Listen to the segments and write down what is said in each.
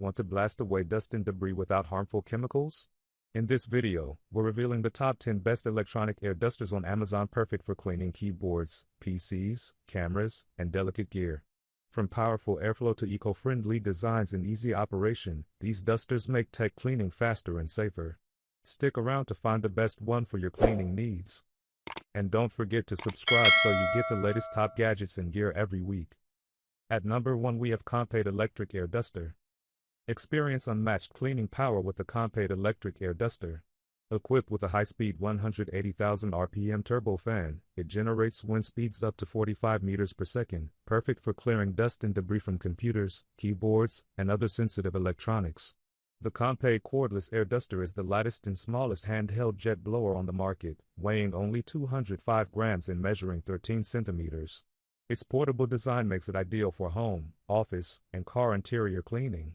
Want to blast away dust and debris without harmful chemicals? In this video, we're revealing the top 10 best electronic air dusters on Amazon, perfect for cleaning keyboards, PCs, cameras, and delicate gear. From powerful airflow to eco-friendly designs and easy operation, these dusters make tech cleaning faster and safer. Stick around to find the best one for your cleaning needs. And don't forget to subscribe so you get the latest top gadgets and gear every week. At number 1 we have KONPAYDE Electric Air Duster. Experience unmatched cleaning power with the KONPAYDE Electric Air Duster. Equipped with a high-speed 180,000 RPM turbo fan, it generates wind speeds up to 45 meters per second, perfect for clearing dust and debris from computers, keyboards, and other sensitive electronics. The KONPAYDE cordless air duster is the lightest and smallest handheld jet blower on the market, weighing only 205 grams and measuring 13 centimeters. Its portable design makes it ideal for home, office, and car interior cleaning.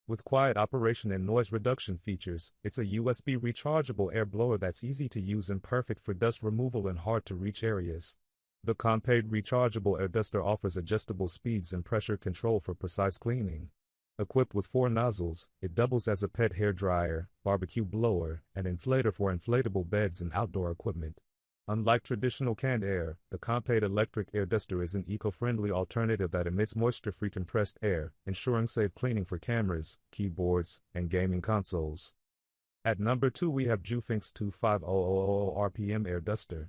With quiet operation and noise reduction features, it's a USB rechargeable air blower that's easy to use and perfect for dust removal in hard-to-reach areas. The KONPAYDE rechargeable air duster offers adjustable speeds and pressure control for precise cleaning. Equipped with 4 nozzles, it doubles as a pet hair dryer, barbecue blower, and inflator for inflatable beds and outdoor equipment. Unlike traditional canned air, the KONPAYDE Electric Air Duster is an eco-friendly alternative that emits moisture-free compressed air, ensuring safe cleaning for cameras, keyboards, and gaming consoles. At number 2 we have JUFINX 25000 RPM Air Duster.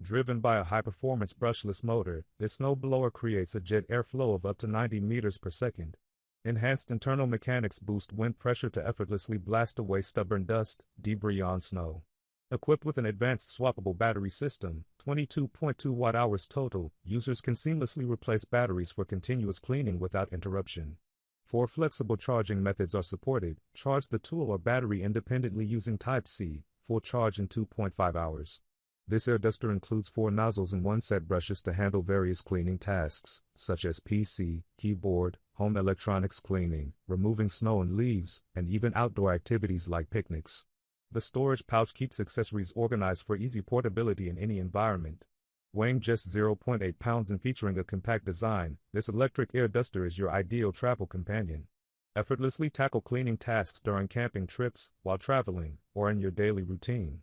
Driven by a high-performance brushless motor, this snowblower creates a jet airflow of up to 90 meters per second. Enhanced internal mechanics boost wind pressure to effortlessly blast away stubborn dust, debris on snow. Equipped with an advanced swappable battery system, 22.2 watt-hours total, users can seamlessly replace batteries for continuous cleaning without interruption. 4 flexible charging methods are supported. Charge the tool or battery independently using Type-C, full charge in 2.5 hours. This air duster includes 4 nozzles and 1 set brushes to handle various cleaning tasks, such as PC, keyboard, home electronics cleaning, removing snow and leaves, and even outdoor activities like picnics. The storage pouch keeps accessories organized for easy portability in any environment. Weighing just 0.8 pounds and featuring a compact design, this electric air duster is your ideal travel companion. Effortlessly tackle cleaning tasks during camping trips, while traveling, or in your daily routine.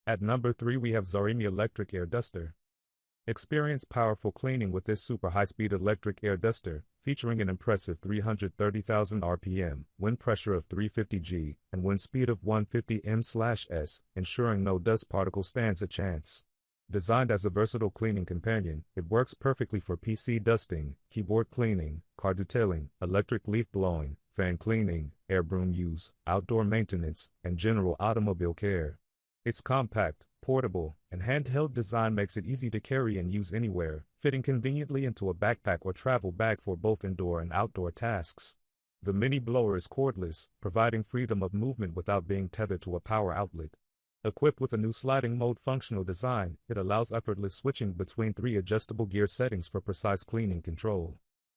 At number 3 we have ZARIMI Electric Air Duster. Experience powerful cleaning with this super high-speed electric air duster, featuring an impressive 330,000 RPM, wind pressure of 350 G, and wind speed of 150 m/s, ensuring no dust particle stands a chance. Designed as a versatile cleaning companion, it works perfectly for PC dusting, keyboard cleaning, car detailing, electric leaf blowing, fan cleaning, air broom use, outdoor maintenance, and general automobile care. Its compact, portable, and handheld design makes it easy to carry and use anywhere, fitting conveniently into a backpack or travel bag for both indoor and outdoor tasks. The mini blower is cordless, providing freedom of movement without being tethered to a power outlet. Equipped with a new sliding mode functional design, it allows effortless switching between 3 adjustable gear settings for precise cleaning control.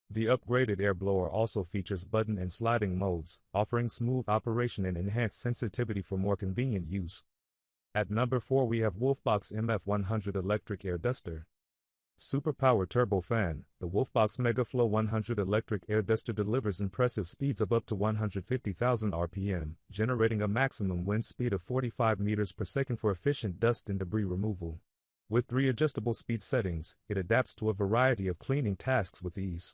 The upgraded air blower also features button and sliding modes, offering smooth operation and enhanced sensitivity for more convenient use. At number 4 we have WOLFBOX MF100 Electric Air Duster. Superpower turbo fan, the WOLFBOX MegaFlow 100 Electric Air Duster delivers impressive speeds of up to 150,000 RPM, generating a maximum wind speed of 45 meters per second for efficient dust and debris removal. With 3 adjustable speed settings, it adapts to a variety of cleaning tasks with ease.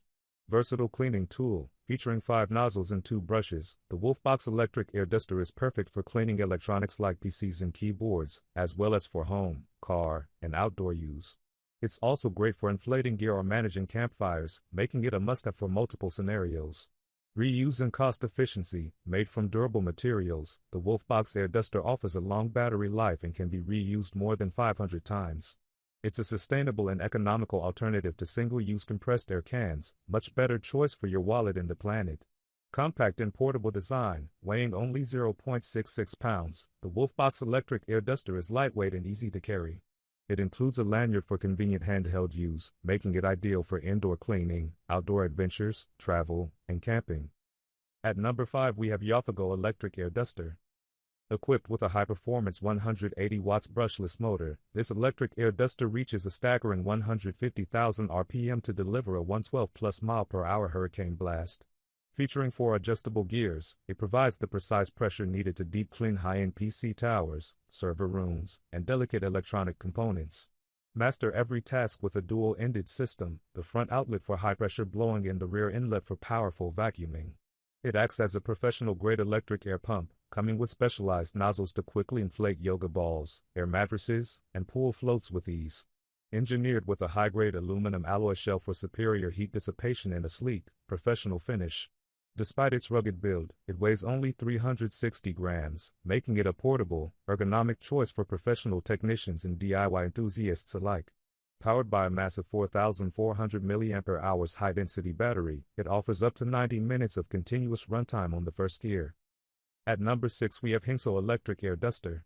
Versatile cleaning tool, featuring 5 nozzles and 2 brushes, the WOLFBOX Electric Air Duster is perfect for cleaning electronics like PCs and keyboards, as well as for home, car, and outdoor use. It's also great for inflating gear or managing campfires, making it a must-have for multiple scenarios. Reuse and cost efficiency, made from durable materials, the WOLFBOX Air Duster offers a long battery life and can be reused more than 500 times. It's a sustainable and economical alternative to single-use compressed air cans, much better choice for your wallet and the planet. Compact and portable design, weighing only 0.66 pounds, the WOLFBOX Electric Air Duster is lightweight and easy to carry. It includes a lanyard for convenient handheld use, making it ideal for indoor cleaning, outdoor adventures, travel, and camping. At number 5 we have YOFIGO Electric Air Duster. Equipped with a high-performance 180 watts brushless motor, this electric air duster reaches a staggering 150,000 RPM to deliver a 112+ mile/hour hurricane blast. Featuring 4 adjustable gears, it provides the precise pressure needed to deep clean high-end PC towers, server rooms, and delicate electronic components. Master every task with a dual-ended system, the front outlet for high-pressure blowing and the rear inlet for powerful vacuuming. It acts as a professional-grade electric air pump, coming with specialized nozzles to quickly inflate yoga balls, air mattresses, and pool floats with ease. Engineered with a high-grade aluminum alloy shell for superior heat dissipation and a sleek, professional finish. Despite its rugged build, it weighs only 360 grams, making it a portable, ergonomic choice for professional technicians and DIY enthusiasts alike. Powered by a massive 4,400 mAh high-density battery, it offers up to 90 minutes of continuous runtime on the first gear. At number 6 we have Hingso Electric Air Duster.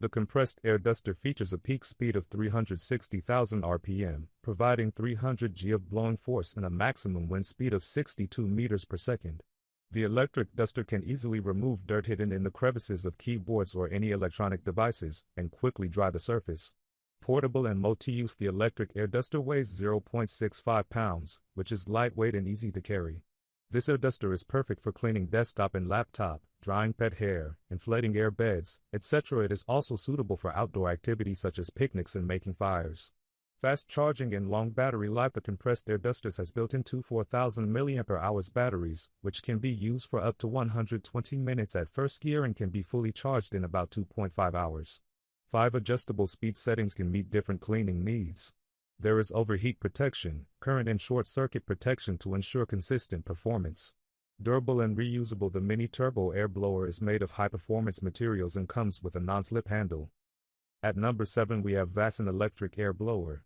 The compressed air duster features a peak speed of 360,000 RPM, providing 300 G of blowing force and a maximum wind speed of 62 meters per second. The electric duster can easily remove dirt hidden in the crevices of keyboards or any electronic devices, and quickly dry the surface. Portable and multi-use, the electric air duster weighs 0.65 pounds, which is lightweight and easy to carry. This air duster is perfect for cleaning desktop and laptop, drying pet hair, inflating air beds, etc. It is also suitable for outdoor activities such as picnics and making fires. Fast charging and long battery life. The compressed air dusters has built-in 4,000 mAh batteries, which can be used for up to 120 minutes at first gear and can be fully charged in about 2.5 hours. 5 adjustable speed settings can meet different cleaning needs. There is overheat protection, current and short circuit protection to ensure consistent performance. Durable and reusable. The mini turbo air blower is made of high-performance materials and comes with a non-slip handle. At number 7 we have VASSON Electric Air Blower.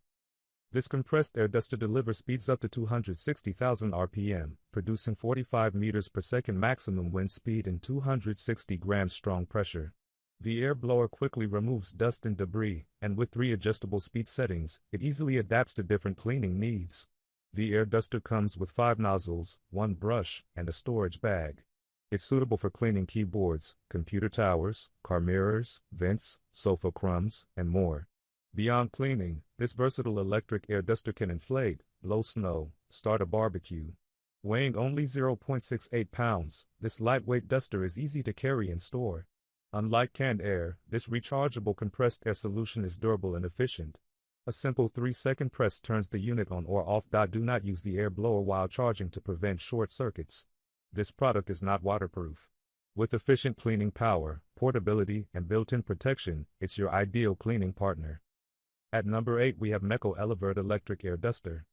This compressed air duster delivers speeds up to 260,000 RPM, producing 45 meters per second maximum wind speed and 260 grams strong pressure. The air blower quickly removes dust and debris, and with 3 adjustable speed settings, it easily adapts to different cleaning needs. The air duster comes with 5 nozzles, 1 brush, and a storage bag. It's suitable for cleaning keyboards, computer towers, car mirrors, vents, sofa crumbs, and more. Beyond cleaning, this versatile electric air duster can inflate, blow snow, start a barbecue. Weighing only 0.68 pounds, this lightweight duster is easy to carry and store. Unlike canned air, this rechargeable compressed air solution is durable and efficient. A simple 3-second press turns the unit on or off. Do not use the air blower while charging to prevent short circuits. This product is not waterproof. With efficient cleaning power, portability, and built-in protection, it's your ideal cleaning partner. At number 8 we have MECO ELEVERDE Electric Air Duster.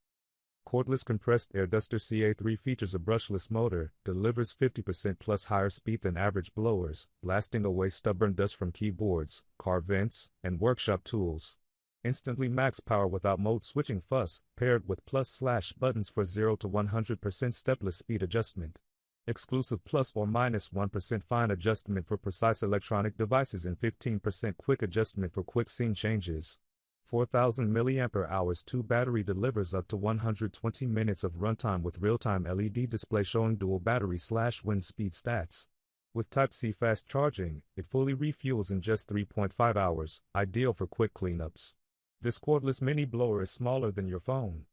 Cordless compressed air duster CA3 features a brushless motor, delivers 50% plus higher speed than average blowers, blasting away stubborn dust from keyboards, car vents, and workshop tools. Instantly max power without mode switching fuss, paired with plus// buttons for 0 to 100% stepless speed adjustment. Exclusive plus or minus 1% fine adjustment for precise electronic devices and 15% quick adjustment for quick scene changes. 4,000 mAh 2 battery delivers up to 120 minutes of runtime with real-time LED display showing dual battery/wind speed stats. With Type-C fast charging, it fully refuels in just 3.5 hours, ideal for quick cleanups. This cordless mini blower is smaller than your phone.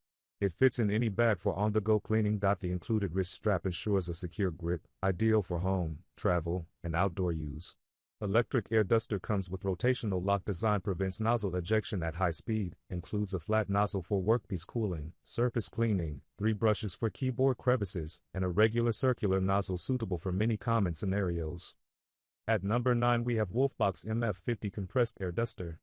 It fits in any bag for on-the-go cleaning. The included wrist strap ensures a secure grip, ideal for home, travel, and outdoor use. Electric air duster comes with rotational lock design, prevents nozzle ejection at high speed, includes a flat nozzle for workpiece cooling, surface cleaning, 3 brushes for keyboard crevices, and a regular circular nozzle suitable for many common scenarios. At number 9 we have WOLFBOX MF50 Compressed Air Duster.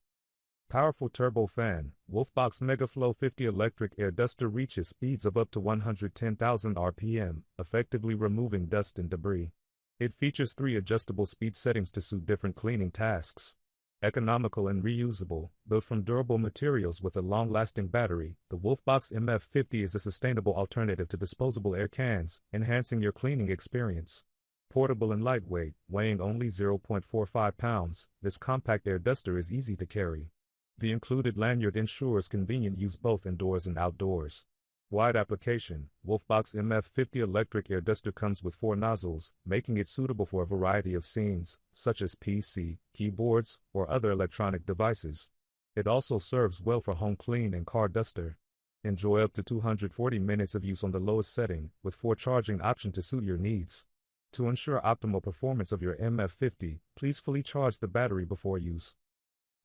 Powerful turbo fan, WOLFBOX MegaFlow 50 Electric Air Duster reaches speeds of up to 110,000 RPM, effectively removing dust and debris. It features 3 adjustable speed settings to suit different cleaning tasks. Economical and reusable, built from durable materials with a long-lasting battery, the WOLFBOX MF50 is a sustainable alternative to disposable air cans, enhancing your cleaning experience. Portable and lightweight, weighing only 0.45 pounds, this compact air duster is easy to carry. The included lanyard ensures convenient use both indoors and outdoors. Wide application, WOLFBOX MF50 Electric Air Duster comes with 4 nozzles, making it suitable for a variety of scenes, such as PC, keyboards, or other electronic devices. It also serves well for home clean and car duster. Enjoy up to 240 minutes of use on the lowest setting, with 4 charging options to suit your needs. To ensure optimal performance of your MF50, please fully charge the battery before use.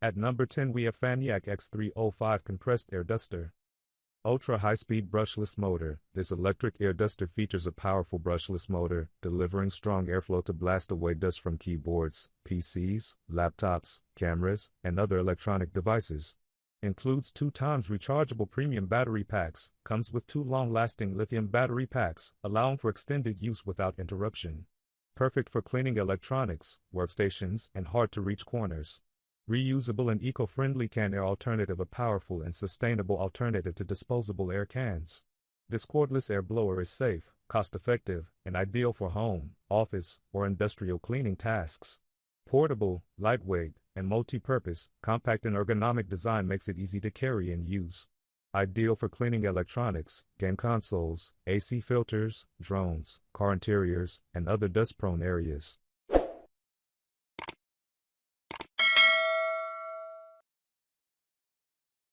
At number 10 we have FANEAC X305 Compressed Air Duster. Ultra high-speed brushless motor. This electric air duster features a powerful brushless motor, delivering strong airflow to blast away dust from keyboards, PCs, laptops, cameras, and other electronic devices. Includes 2 times rechargeable premium battery packs, comes with 2 long-lasting lithium battery packs, allowing for extended use without interruption. Perfect for cleaning electronics, workstations, and hard-to-reach corners. Reusable and eco-friendly can air alternative, a powerful and sustainable alternative to disposable air cans. This cordless air blower is safe, cost-effective, and ideal for home, office, or industrial cleaning tasks. Portable, lightweight, and multi-purpose, compact and ergonomic design makes it easy to carry and use. Ideal for cleaning electronics, game consoles, AC filters, drones, car interiors, and other dust-prone areas.